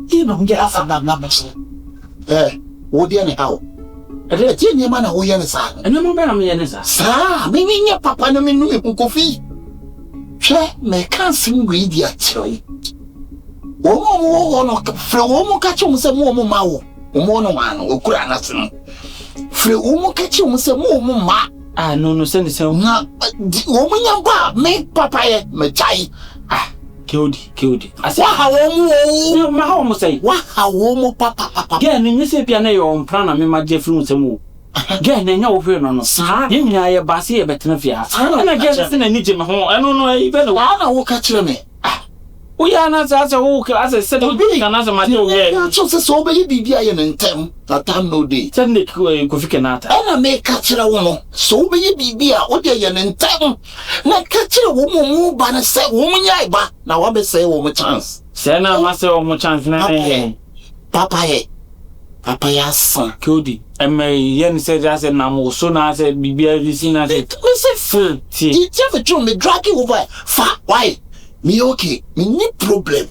You know, get off of that. What do you know? I didn't hear man who is a and no man, sir. Maybe your papa no mean coffee. Share, may can't sing with your choice. Woman, Flomo catch him some more mau, Mono man, or Granason. Flomo catch him some more ma. Ah, no, send it so not. Woman, your bar, make papa, my child. Ah, killed. I said, how my home say, what, how woman papa, again, in this piano on Prana, my dear friends and move. Again, they know very no, sir. Give me a bassy, but no fear. And I guess I need him home. I don't know even I will catch me. We are not as a walk as I said, being another matter. So baby, I am in town, that time no day. Send it to a coffee. I may catch a woman. So baby, what they are in town. Not catch a woman move by a set woman, but now I may say one more chance. Send a master one more chance now. Papa, son, Cody. And my young said, I said, now, soon I said, be a seen as it. Listen, fool. Did you ever try me dragging over? Fat, why? Me okay, me no problem.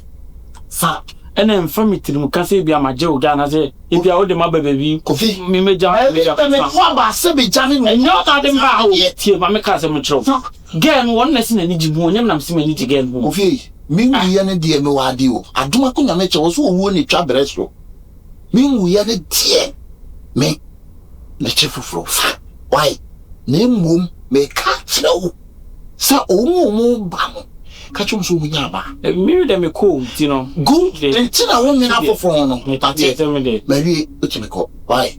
Fat. And then from it to Cassie be a major gun, I say, if you are the mother baby, coffee, me may jam. I said, be jamming, and not at them out yet. Here, my cousin, Gan, one lesson and need you, and I'm seeing it again. Okay, me, and dear, no idea. I do not think I met you also won a trap restaurant. Me, we are the dear. Me, the chief of why? Name womb may catch no. Sir, oh, bam. Catch him so we are. Maybe them a cool, you know. Good, then I won't have a phone. Maybe, which me call. Why?